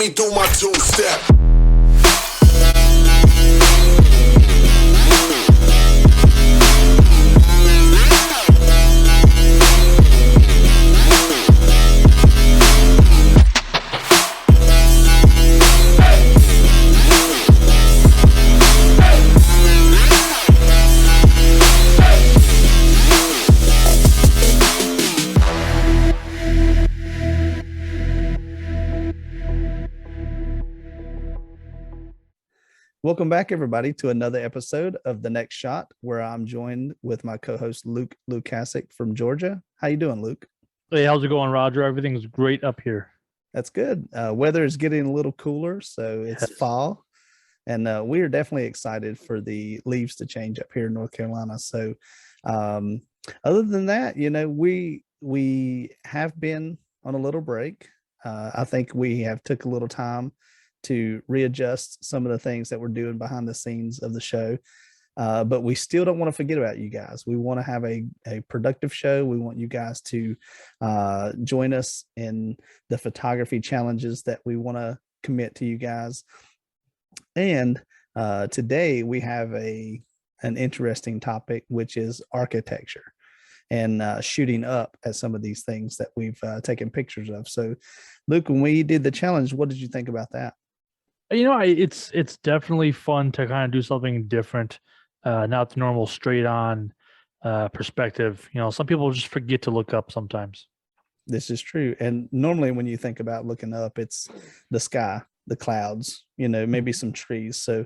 me do my two-step. Welcome back, everybody, to another episode of The Next Shot, where I'm joined with my co-host Luke Lukasic from Georgia. How you doing, Luke? Hey, how's it going, Roger? Everything's great up here. That's good. Weather is getting a little cooler, so it's fall, and we are definitely excited for the leaves to change up here in North Carolina. So, other than that, we have been on a little break. I think we have took a little time to readjust some of the things that we're doing behind the scenes of the show. But we still don't want to forget about you guys. We want to have a productive show. We want you guys to join us in the photography challenges that we want to commit to you guys. And today we have an interesting topic, which is architecture and shooting up at some of these things that we've taken pictures of. So, Luke, when we did the challenge, what did you think about that? It's definitely fun to kind of do something different, not the normal straight on perspective. Some people just forget to look up sometimes. This is true. And normally when you think about looking up, it's the sky, the clouds, maybe some trees. So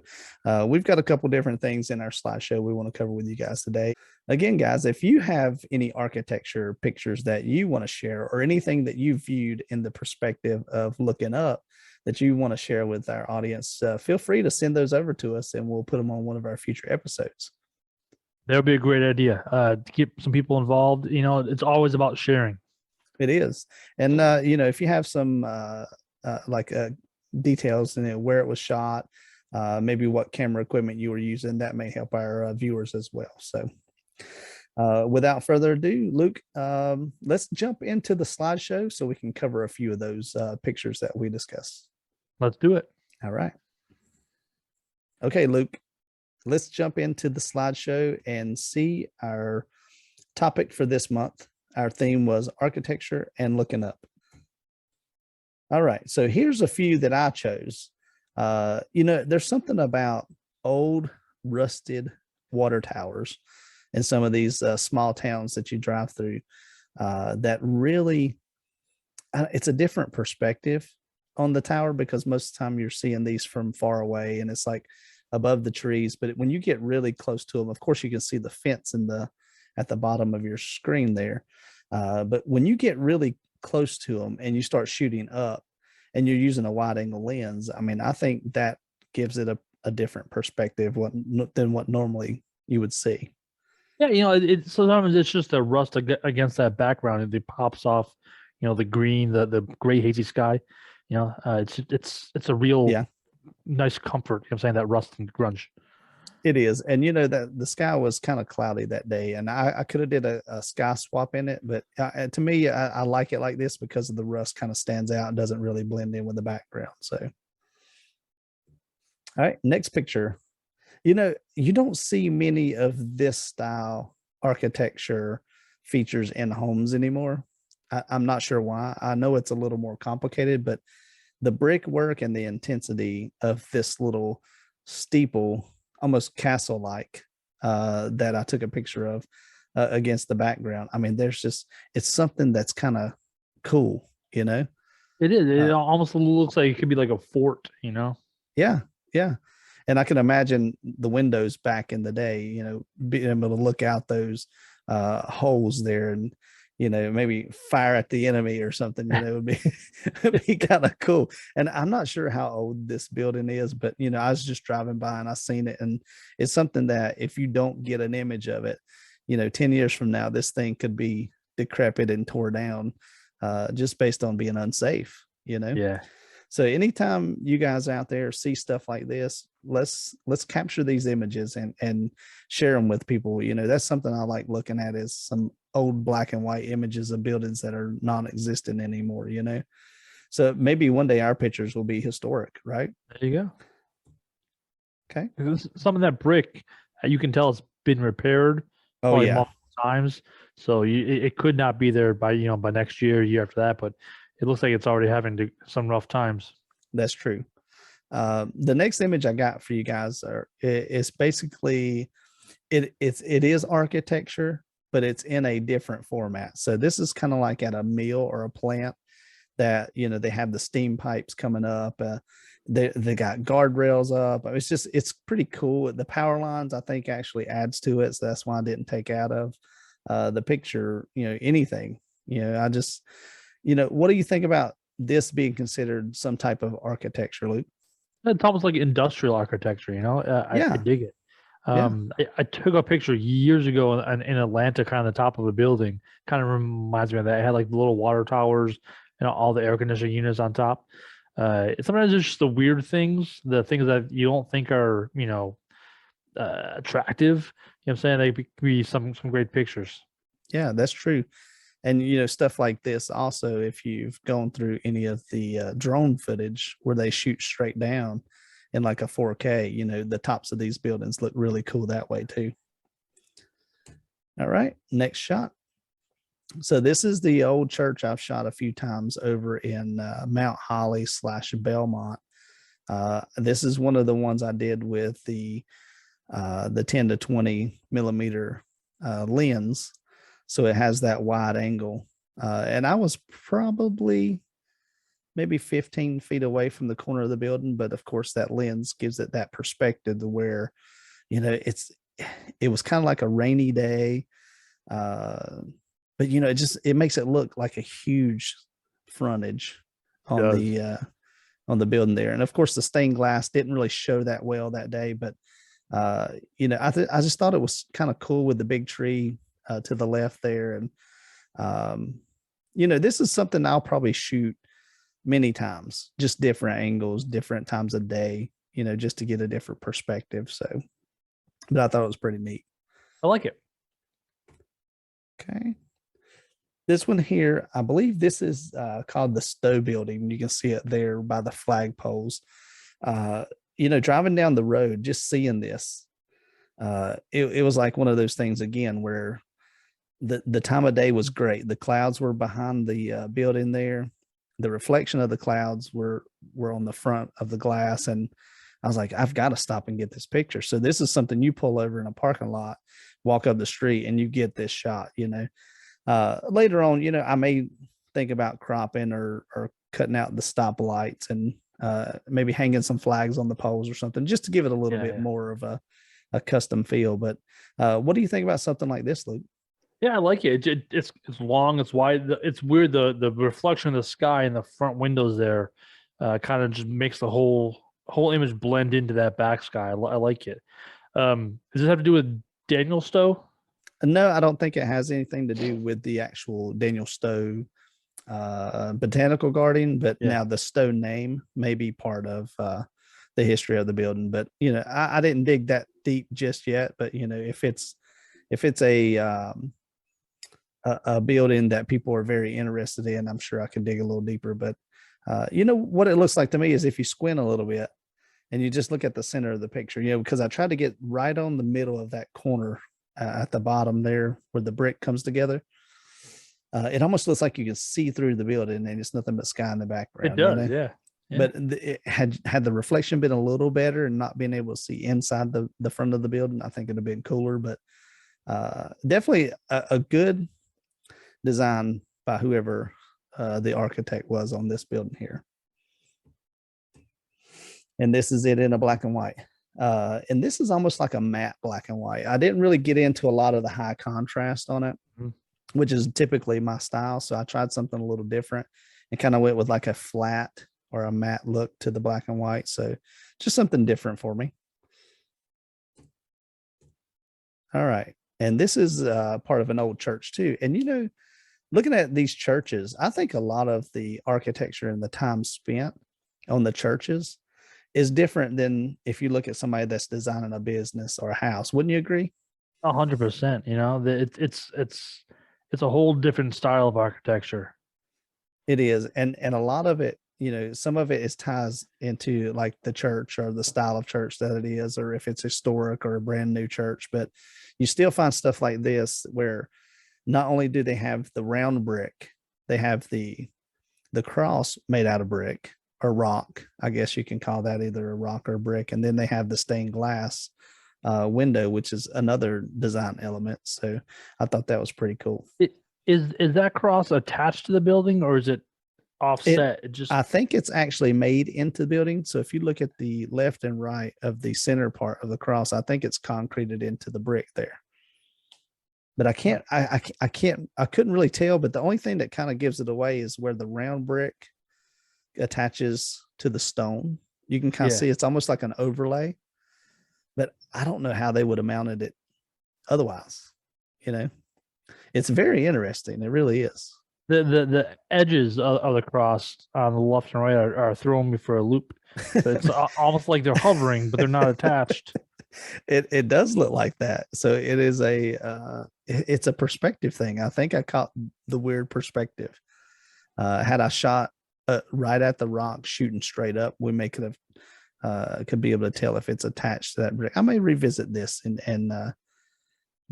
we've got a couple different things in our slideshow we want to cover with you guys today. Again, guys, if you have any architecture pictures that you want to share or anything that you viewed in the perspective of looking up that you want to share with our audience, feel free to send those over to us and we'll put them on one of our future episodes. That would be a great idea. To get some people involved. It's always about sharing. It is. And, if you have some details in where it was shot, maybe what camera equipment you were using, that may help our viewers as well. So without further ado, Luke, let's jump into the slideshow so we can cover a few of those pictures that we discussed. Let's do it. All right. Okay, Luke, let's jump into the slideshow and see our topic for this month. Our theme was architecture and looking up. All right, so here's a few that I chose. There's something about old rusted water towers in some of these small towns that you drive through that really, it's a different perspective on the tower, because most of the time you're seeing these from far away and it's like above the trees. But when you get really close to them, of course you can see the fence at the bottom of your screen there. But when you get really close to them and you start shooting up and you're using a wide angle lens, I think that gives it a different perspective than what normally you would see. Yeah, sometimes it's just a rust against that background. It pops off, the green, the gray hazy sky. It's a real nice comfort. I'm saying that rust and grunge. It is. And that the sky was kind of cloudy that day, and I could have did a sky swap in it, but to me, I like it like this because of the rust kind of stands out and doesn't really blend in with the background. So, all right, next picture. You don't see many of this style architecture features in homes anymore. I'm not sure why. I know it's a little more complicated, but the brickwork and the intensity of this little steeple, almost castle-like, that I took a picture of against the background. It's something that's kind of cool, It is. It almost looks like it could be like a fort, Yeah. And I can imagine the windows back in the day, being able to look out those holes there and, maybe fire at the enemy or something, would be kind of cool. And I'm not sure how old this building is, but, I was just driving by and I seen it. And it's something that if you don't get an image of it, 10 years from now, this thing could be decrepit and tore down just based on being unsafe, Yeah. So anytime you guys out there see stuff like this, let's capture these images and share them with people. That's something I like looking at, is some old black and white images of buildings that are non-existent anymore. So maybe one day our pictures will be historic, right? There you go. Okay. Some of that brick, you can tell it's been repaired Oh probably yeah, multiple times. So it could not be there by by next year, year after that. But it looks like it's already having some rough times. that's true. The next image I got for you guys is basically it is architecture, but it's in a different format. So this is kind of like at a mill or a plant that they have the steam pipes coming up. They got guardrails up. It's pretty cool. The power lines I think actually adds to it, so that's why I didn't take out of the picture. Anything. I just what do you think about this being considered some type of architecture, Luke? It's almost like industrial architecture, I Yeah, dig it. yeah, I took a picture years ago in Atlanta, kind of the top of a building. Kind of reminds me of that. It had like the little water towers and all the air conditioning units on top. Sometimes it's just the weird things, the things that you don't think are, attractive. You know what I'm saying? They could be some great pictures. yeah, that's true. And stuff like this also, if you've gone through any of the drone footage where they shoot straight down in like a 4K, the tops of these buildings look really cool that way too. All right, next shot. So this is the old church I've shot a few times over in Mount Holly / Belmont. This is one of the ones I did with the 10 to 20 millimeter lens. So it has that wide angle. And I was probably maybe 15 feet away from the corner of the building. But of course, that lens gives it that perspective to where, it was kind of like a rainy day. But it makes it look like a huge frontage on the building there. And of course, the stained glass didn't really show that well that day. But I just thought it was kind of cool with the big tree to the left there. And this is something I'll probably shoot many times, just different angles, different times of day, just to get a different perspective. So, but I thought it was pretty neat. I like it. Okay. This one here, I believe this is called the Stowe Building. You can see it there by the flagpoles. Driving down the road, just seeing this, it was like one of those things again where the time of day was great. The clouds were behind the building there. The reflection of the clouds were on the front of the glass. And I was like, I've got to stop and get this picture. So this is something you pull over in a parking lot, walk up the street, and you get this shot. Later on, I may think about cropping or cutting out the stoplights and maybe hanging some flags on the poles or something, just to give it a little bit more of a custom feel. But what do you think about something like this, Luke? Yeah, I like it. It's long, it's wide. It's weird. The reflection of the sky in the front windows there kind of just makes the whole image blend into that back sky. I like it. Does this have to do with Daniel Stowe? No, I don't think it has anything to do with the actual Daniel Stowe botanical garden, but now the Stowe name may be part of the history of the building. But I didn't dig that deep just yet. But if it's a building that people are very interested in, I'm sure I can dig a little deeper. But what it looks like to me is if you squint a little bit and you just look at the center of the picture, because I tried to get right on the middle of that corner at the bottom there where the brick comes together. It almost looks like you can see through the building and it's nothing but sky in the background. It does, yeah. But it had the reflection been a little better and not being able to see inside the front of the building, I think it'd have been cooler. But definitely a good design by whoever the architect was on this building here. And this is it in a black and white. And this is almost like a matte black and white. I didn't really get into a lot of the high contrast on it, which is typically my style. So I tried something a little different and kind of went with like a flat or a matte look to the black and white. So just something different for me. All right. And this is part of an old church too. And, looking at these churches, I think a lot of the architecture and the time spent on the churches is different than if you look at somebody that's designing a business or a house. Wouldn't you agree? 100%. It's a whole different style of architecture. It is. And a lot of it some of it is ties into like the church or the style of church that it is, or if it's historic or a brand new church. But you still find stuff like this where not only do they have the round brick, they have the cross made out of brick or rock. I guess you can call that either a rock or brick. And then they have the stained glass window, which is another design element. So I thought that was pretty cool. Is that cross attached to the building, or is it offset? I think it's actually made into the building. So if you look at the left and right of the center part of the cross, I think it's concreted into the brick there. But I couldn't really tell. But the only thing that kind of gives it away is where the round brick attaches to the stone. You can kind of see it's almost like an overlay. But I don't know how they would have mounted it otherwise. It's very interesting. It really is. The edges of the cross on the left and right are throwing me for a loop. It's almost like they're hovering, but they're not attached. It does look like that. So it is it's a perspective thing. I think I caught the weird perspective. Had I shot right at the rock shooting straight up, we may could be able to tell if it's attached to that brick. I may revisit this and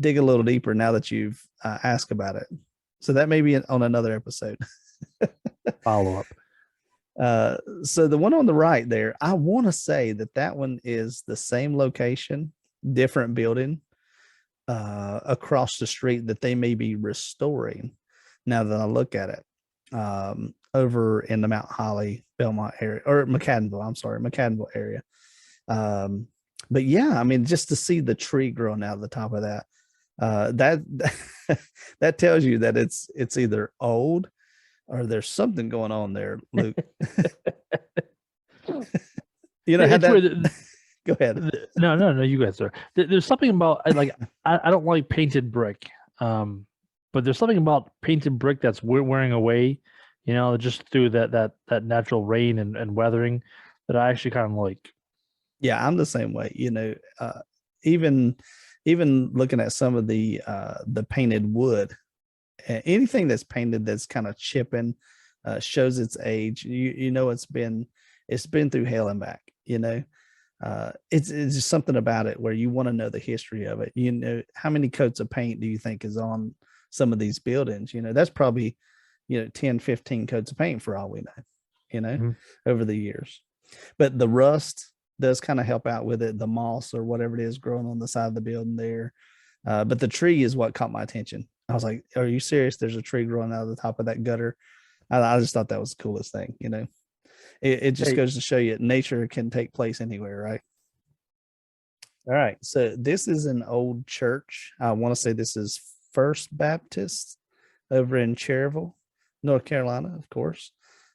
dig a little deeper now that you've asked about it. So that may be on another episode. Follow up. So the one on the right there, I want to say that one is the same location, different building across the street that they may be restoring now that I look at it, over in the Mount Holly, Belmont area, or McAdenville area. But yeah, I mean, just to see the tree growing out of the top of that, that tells you that it's either old or there's something going on there, Luke. Go ahead. No, you guys are. There's something about I don't like painted brick, but there's something about painted brick that's wearing away, just through that natural rain and weathering that I actually kind of like. Yeah, I'm the same way. Even looking at some of the painted wood, anything that's painted that's kind of chipping shows its age. It's been through hell and back. It's just something about it where you want to know the history of it. How many coats of paint do you think is on some of these buildings? That's probably 10, 15 coats of paint for all we know, over the years. But the rust does kind of help out with it, the moss or whatever it is growing on the side of the building there. But the tree is what caught my attention. I was like, are you serious? There's a tree growing out of the top of that gutter. I just thought that was the coolest thing. It just goes to show you nature can take place anywhere, right? All right. So this is an old church. I want to say this is First Baptist over in Cherryville, North Carolina, of course.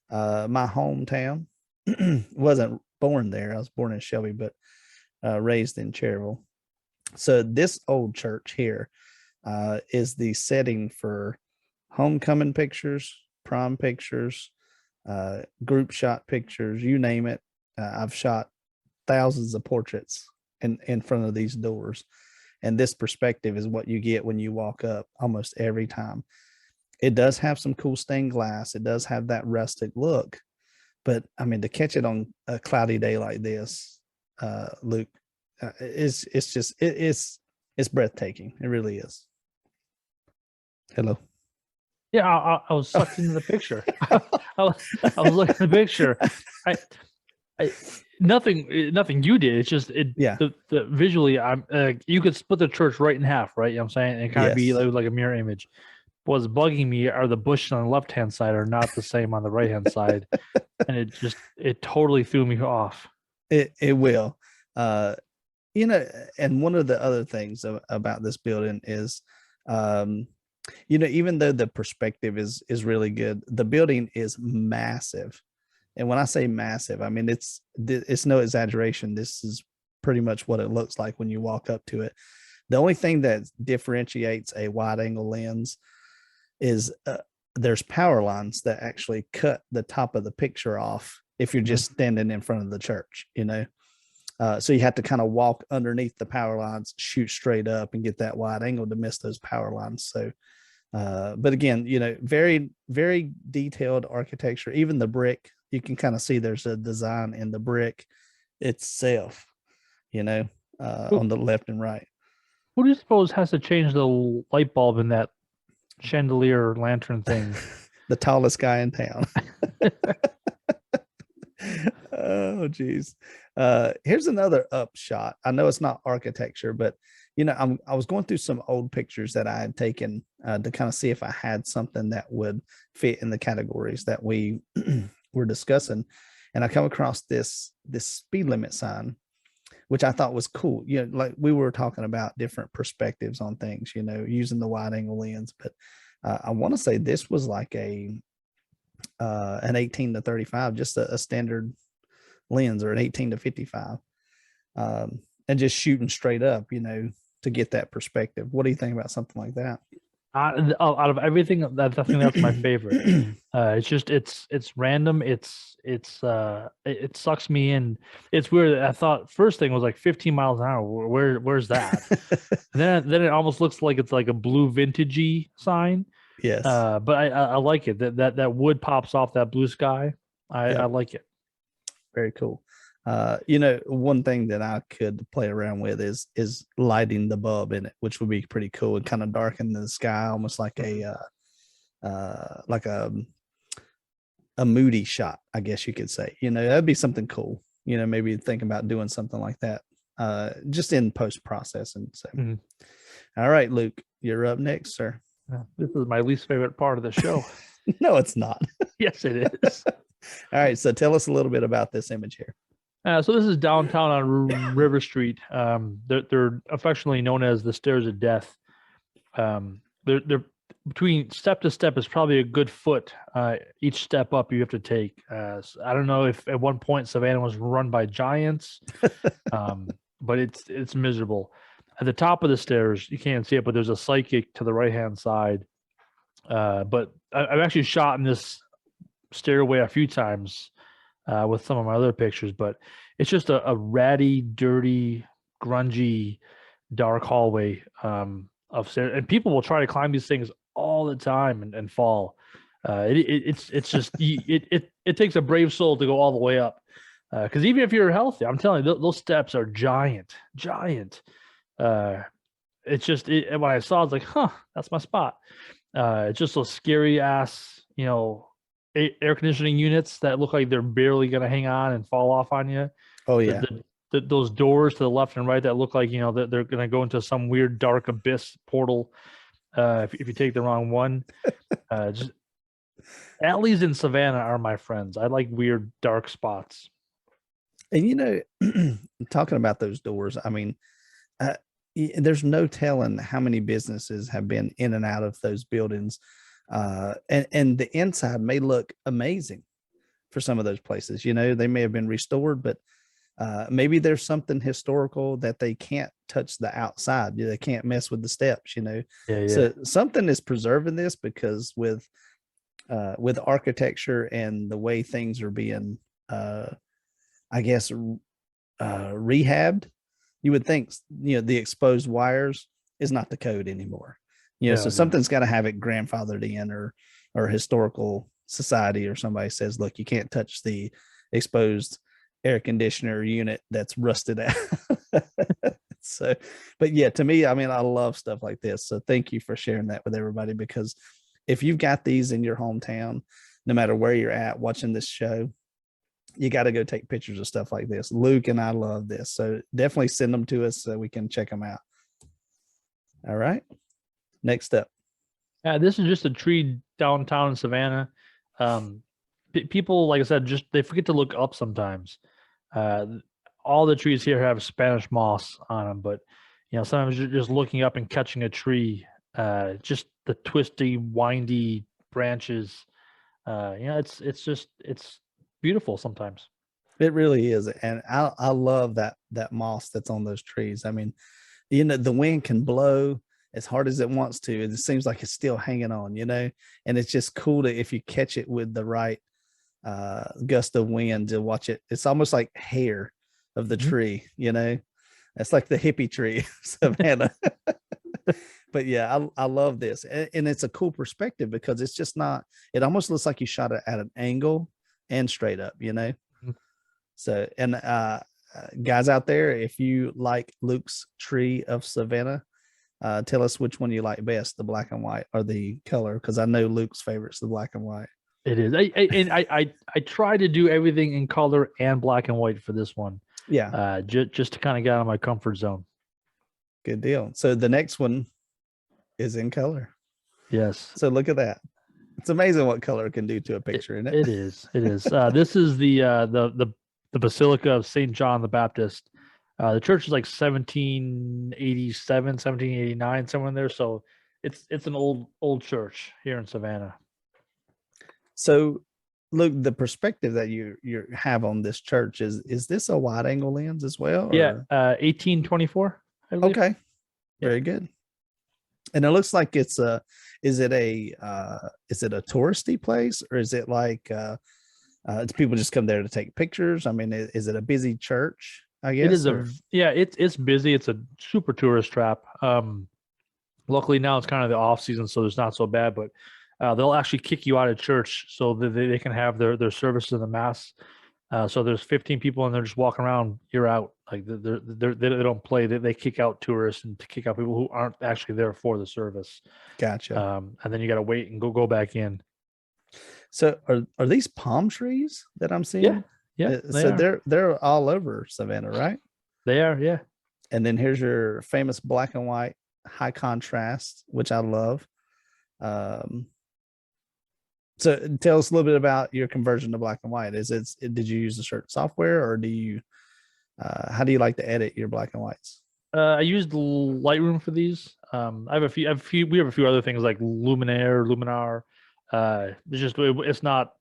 My hometown. Wasn't born there. I was born in Shelby, but raised in Cherryville. So this old church here is the setting for homecoming pictures, prom pictures, group shot pictures, you name it. I've shot thousands of portraits in front of these doors. And this perspective is what you get when you walk up almost every time. It does have some cool stained glass. It does have that rustic look. But I mean, to catch it on a cloudy day like this, Luke, it's breathtaking. It really is. Hello. Yeah, I was sucked into the picture. I was looking at the picture. Nothing you did. It's just the visually. You could split the church right in half, right? You know what I'm saying? And kind of be like a mirror image. What's bugging me are the bushes on the left hand side are not the same on the right hand side, and it totally threw me off. It will, and one of the other things about this building is, even though the perspective is really good, the building is massive. And when I say massive, I mean, it's no exaggeration. This is pretty much what it looks like when you walk up to it. The only thing that differentiates a wide angle lens is there's power lines that actually cut the top of the picture off if you're just standing in front of the church, so you have to kind of walk underneath the power lines, shoot straight up and get that wide angle to miss those power lines. So, but again, very, very detailed architecture. Even the brick you can kind of see there's a design in the brick itself, you know, Who, on the left and right. who do you suppose has to change the light bulb in that chandelier lantern thing? The tallest guy in town. Oh geez. Here's another upshot. I know it's not architecture, but I was going through some old pictures that I had taken to kind of see if I had something that would fit in the categories that we were discussing, and I come across this speed limit sign, which I thought was cool. Like we were talking about different perspectives on things, using the wide angle lens, but I want to say this was like an 18 to 35, just a standard lens, or an 18 to 55, and just shooting straight up, to get that perspective. What do you think about something like that? Out of everything, I think that's my favorite. It's random. It sucks me in. It's weird. I thought first thing was like 15 miles an hour. Where's that? then it almost looks like it's like a blue vintagey sign. Yes. But I like it. That wood pops off that blue sky. I like it. Very cool. One thing that I could play around with is lighting the bulb in it, which would be pretty cool, and kind of darken the sky, almost like a moody shot, I guess you could say. That'd be something cool. Maybe think about doing something like that, just in post processing. So, All right, Luke, you're up next, sir. This is my least favorite part of the show. No, it's not. Yes, it is. All right, so tell us a little bit about this image here. So this is downtown on River Street. They're affectionately known as the Stairs of Death. They're between step to step is probably a good foot. Each step up you have to take. So I don't know if at one point Savannah was run by giants, but it's miserable. At the top of the stairs, you can't see it, but there's a psychic to the right hand side. But I've actually shot in this stairway a few times with some of my other pictures, but it's just a ratty, dirty, grungy, dark hallway of stairs, and people will try to climb these things all the time and fall. It's just it takes a brave soul to go all the way up, because even if you're healthy, I'm telling you, those steps are giant. It's just when I saw it, I was like, huh, that's my spot. It's just those scary ass, air conditioning units that look like they're barely going to hang on and fall off on you. Oh yeah. Those doors to the left and right that look like, that they're going to go into some weird dark abyss portal. If you take the wrong one, just alleys in Savannah are my friends. I like weird dark spots. And talking about those doors, I mean, there's no telling how many businesses have been in and out of those buildings. And the inside may look amazing for some of those places. They may have been restored, but maybe there's something historical that they can't touch the outside. They can't mess with the steps. Yeah. So something is preserving this, because with architecture and the way things are being, I guess, rehabbed, you would think the exposed wires is not the code anymore. So something's got to have it grandfathered in, or historical society or somebody says, look, you can't touch the exposed air conditioner unit that's rusted out. So, but yeah, to me, I mean, I love stuff like this. So thank you for sharing that with everybody, because if you've got these in your hometown, no matter where you're at watching this show, you got to go take pictures of stuff like this. Luke and I love this. So definitely send them to us so we can check them out. All right. Next up. This is just a tree downtown in Savannah. People, like I said, they forget to look up sometimes. All the trees here have Spanish moss on them, but sometimes you're just looking up and catching a tree. Just the twisty, windy branches. It's beautiful sometimes. It really is, and I love that moss that's on those trees. I mean, the wind can blow as hard as it wants to. It seems like it's still hanging on, and it's just cool if you catch it with the right gust of wind to watch it. It's almost like hair of the tree, it's like the hippie tree, Savannah. But yeah, I love this, and it's a cool perspective, because it's just not, it almost looks like you shot it at an angle and straight up, you know. Mhm. So, and guys out there, if you like Luke's tree of Savannah, tell us which one you like best, the black and white or the color, because I know Luke's favorite's the black and white. It is. I try to do everything in color and black and white for this one. Yeah, Just to kind of get out of my comfort zone. good deal. So the next one is in color. Yes. So look at that. It's amazing what color can do to a picture, isn't it? It is. It is. This is the Basilica of St. John the Baptist. The church is like 1787, 1789, somewhere in there. So it's an old church here in Savannah. So look, the perspective that you have on this church is this a wide angle lens as well? Yeah, Or? 1824. I believe. Okay. Very good. And it looks like it's a is it a touristy place, or is it like it's people just come there to take pictures? I mean, is it a busy church? I guess It is or- it's busy. It's a super tourist trap. Luckily now it's kind of the off season, so it's not so bad. But they'll actually kick you out of church so that they can have their service in the mass. So there's 15 people and they're just walking around. You're out. Like they don't play. They kick out tourists and to kick out people who aren't actually there for the service. Gotcha. And then you got to wait and go back in. So are these palm trees that I'm seeing? Yeah. So they're all over Savannah, right? They are. Yeah. And then here's your famous black and white high contrast, which I love. So tell us a little bit about your conversion to black and white. Did you use a certain software, or how do you like to edit your black and whites? I used Lightroom for these. I have a few. We have a few other things like Luminar. It's not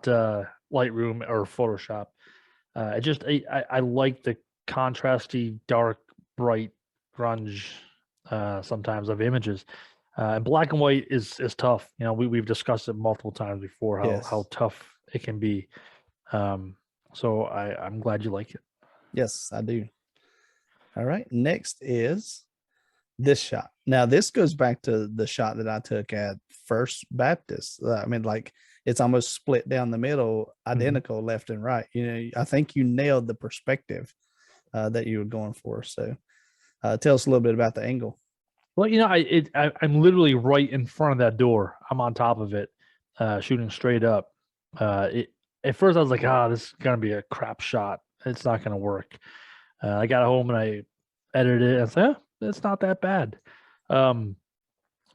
Lightroom or Photoshop. I like the contrasty, dark, bright grunge sometimes of images. And black and white is tough. You know, we've discussed it multiple times before how Yes. tough it can be. So I'm glad you like it. Yes, I do. All right. Next is this shot. Now, this goes back to the shot that I took at First Baptist. I mean, like it's almost split down the middle, identical left and right. You know, I think you nailed the perspective that you were going for. So tell us a little bit about the angle. Well, you know, I'm literally right in front of that door. I'm on top of it, shooting straight up. At first, I was like, this is gonna be a crap shot. It's not gonna work. I got home and I edited it. And I said, it's not that bad. I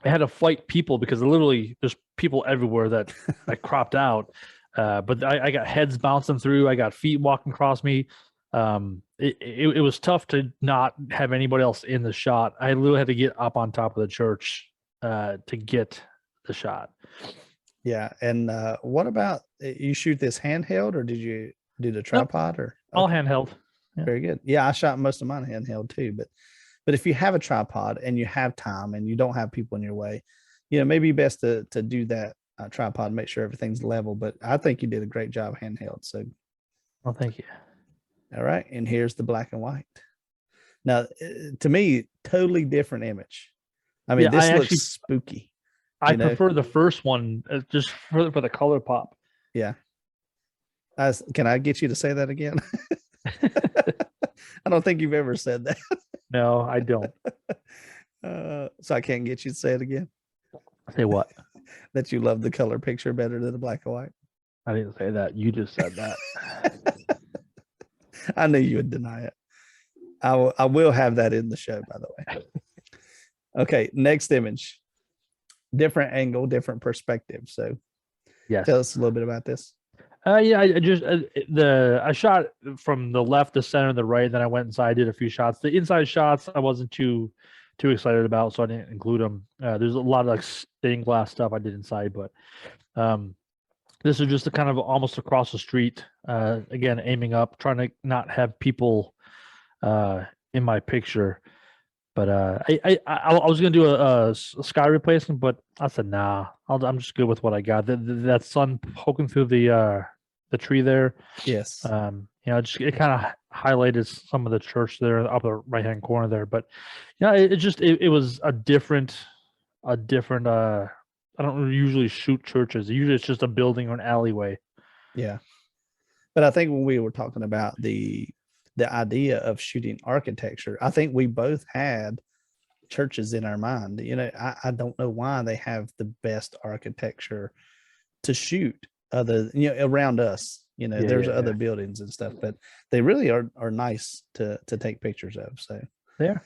had to fight people because literally there's people everywhere that I cropped out. But I got heads bouncing through. I got feet walking across me. It was tough to not have anybody else in the shot. I literally had to get up on top of the church to get the shot. Yeah. And what about you shoot this handheld, or did you do the tripod or all handheld? Yeah. Very good. Yeah, I shot most of mine handheld too, but if you have a tripod and you have time and you don't have people in your way, you know, maybe best to do that tripod, make sure everything's level. But I think you did a great job handheld. So, well, thank you. All right, and here's the black and white. Now, to me, totally different image. I mean, this looks spooky. I prefer the first one just for the color pop. Yeah. Can I get you to say that again? I don't think you've ever said that. No, I don't. So I can't get you to say it again. Say what? That you love the color picture better than the black and white. I didn't say that. You just said that. I knew you would deny it. I will have that in the show, by the way. Okay, next image. Different angle, different perspective. So, yes, tell us a little bit about this. Yeah, I shot from the left, the center, and the right. Then I went inside, did a few shots. The inside shots I wasn't too excited about, so I didn't include them. There's a lot of like stained glass stuff I did inside, but this is just a kind of almost across the street. Again, aiming up, trying to not have people in my picture. But I was gonna do a sky replacement, but I said nah. I'm just good with what I got. That sun poking through the tree there. Yes. You know, it kind of highlighted some of the church there, in the upper right hand corner there. But yeah, it was a different. I don't usually shoot churches. Usually it's just a building or an alleyway. Yeah. But I think when we were talking about the idea of shooting architecture, I think we both had churches in our mind. I don't know why they have the best architecture to shoot other, around us. Yeah, There's yeah, other yeah. buildings and stuff, but they really are nice to take pictures of. So, There.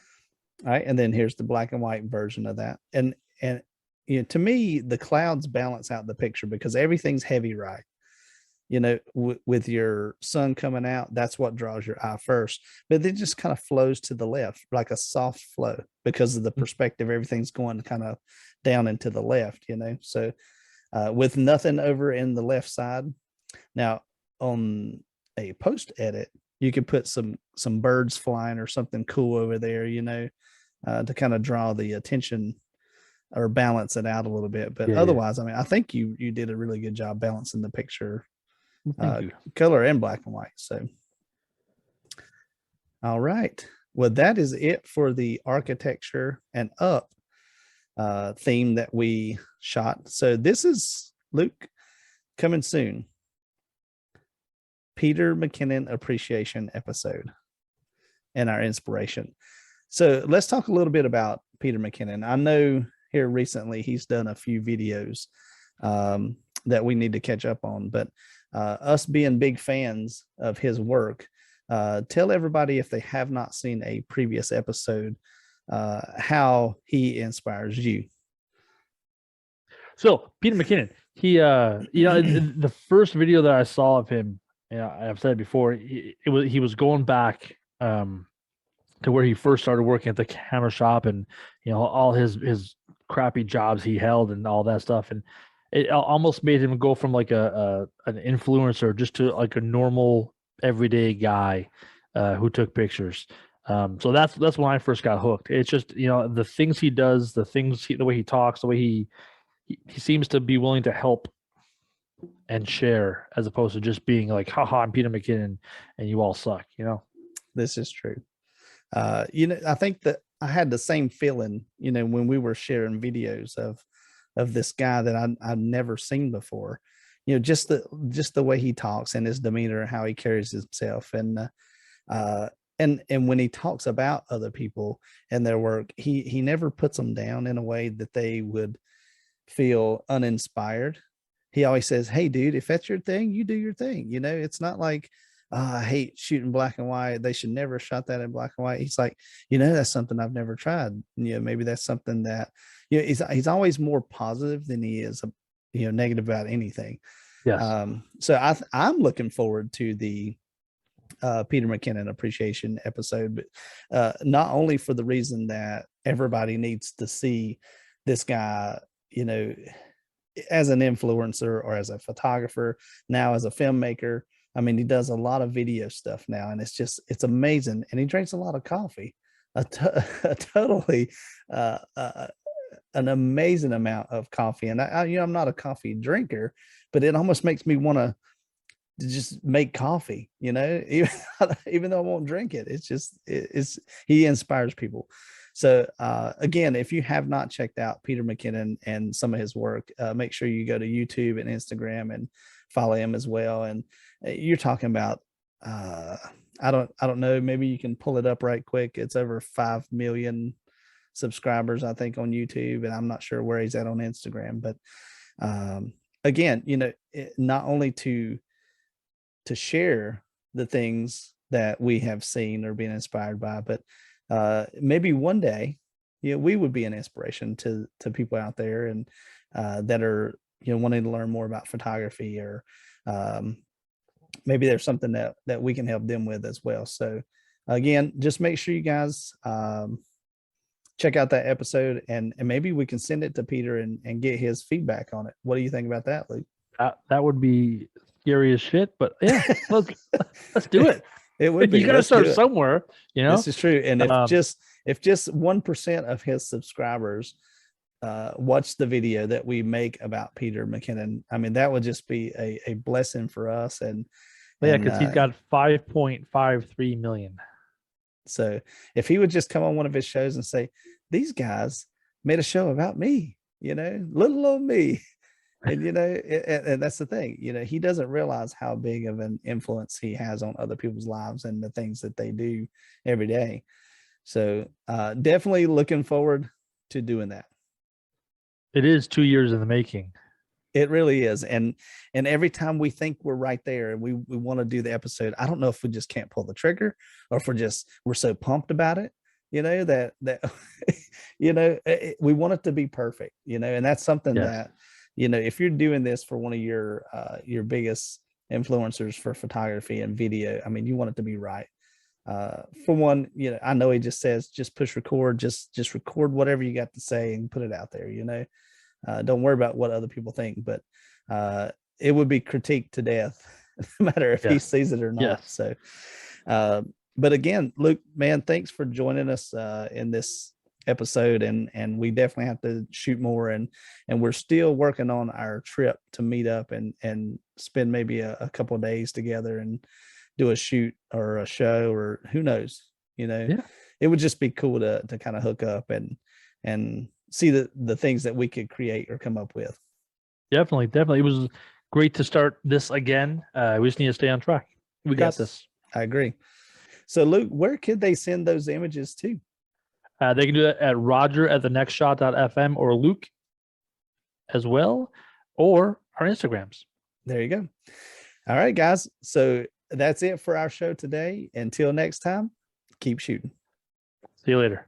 all right, and then here's the black and white version of that. And to me, the clouds balance out the picture because everything's heavy, right? With your sun coming out, that's what draws your eye first. But then just kind of flows to the left, like a soft flow because of the perspective. Everything's going kind of down into the left. So with nothing over in the left side. Now, on a post edit, you could put some birds flying or something cool over there, to kind of draw the attention or balance it out a little bit. But Yeah, yeah. otherwise, I mean, I think you did a really good job balancing the picture, Well, thank you. color and black and white. So, all right. Well, that is it for the architecture and up theme that we shot. So this is Luke coming soon. Peter McKinnon appreciation episode and our inspiration. So let's talk a little bit about Peter McKinnon. I know here recently he's done a few videos that we need to catch up on, but us being big fans of his work, tell everybody, if they have not seen a previous episode, how he inspires you. So Peter McKinnon, he, the first video that I saw of him, I've said it before, he was going back to where he first started working at the camera shop, and all his crappy jobs he held and all that stuff, and it almost made him go from like an influencer just to like a normal everyday guy who took pictures. So that's when I first got hooked. It's just the things he does, the way he talks, the way he seems to be willing to help and share, as opposed to just being like, haha, I'm Peter McKinnon and you all suck. This is true. I think that I had the same feeling, when we were sharing videos of this guy that I've never seen before. Just the way he talks and his demeanor and how he carries himself, and when he talks about other people and their work, he never puts them down in a way that they would feel uninspired. He always says, hey dude, if that's your thing, you do your thing. It's not like, I hate shooting black and white, they should never have shot that in black and white. He's like, that's something I've never tried. Maybe that's something that, he's always more positive than he is negative about anything. Yes. So I'm looking forward to the Peter McKinnon appreciation episode, but not only for the reason that everybody needs to see this guy, as an influencer or as a photographer, now as a filmmaker. I mean, he does a lot of video stuff now, and it's amazing. And he drinks a lot of coffee, a totally an amazing amount of coffee. And I'm not a coffee drinker, but it almost makes me want to just make coffee, even though I won't drink it. He inspires people. So again, if you have not checked out Peter McKinnon and some of his work, make sure you go to YouTube and Instagram and follow him as well. And you're talking about, I don't know, maybe you can pull it up right quick. It's over 5 million subscribers, I think, on YouTube, and I'm not sure where he's at on Instagram. But again, not only to share the things that we have seen or been inspired by, but maybe one day, we would be an inspiration to people out there, and that are wanting to learn more about photography, or maybe there's something that we can help them with as well. So again, just make sure you guys check out that episode, and maybe we can send it to Peter and get his feedback on it. What do you think about that, Luke? That would be scary as shit, but yeah, let's do it. It would be. You got to start somewhere, This is true. And if just 1% of his subscribers watch the video that we make about Peter McKinnon, I mean, that would just be a blessing for us. And because he's got 5.53 million. So if he would just come on one of his shows and say, these guys made a show about me, little old me, And and that's the thing. He doesn't realize how big of an influence he has on other people's lives and the things that they do every day. So definitely looking forward to doing that. It is 2 years in the making. It really is. And every time we think we're right there and we want to do the episode, I don't know if we just can't pull the trigger or if we're so pumped about it, that we want it to be perfect, and that's something that, if you're doing this for one of your biggest influencers for photography and video, I mean, you want it to be right. For one, I know he just says, just push record, just record whatever you got to say and put it out there, don't worry about what other people think, but it would be critiqued to death, no matter if he sees it or not. Yes. So, but again, Luke, man, thanks for joining us in this episode, and we definitely have to shoot more, and we're still working on our trip to meet up and spend maybe a couple of days together and do a shoot or a show, or who knows, it would just be cool to kind of hook up and see the things that we could create or come up with. Definitely. It was great to start this again. We just need to stay on track. We got this. I agree. So Luke, where could they send those images to? They can do that at roger@thenextshot.fm or Luke as well, or our Instagrams. There you go. All right, guys. So that's it for our show today. Until next time, keep shooting. See you later.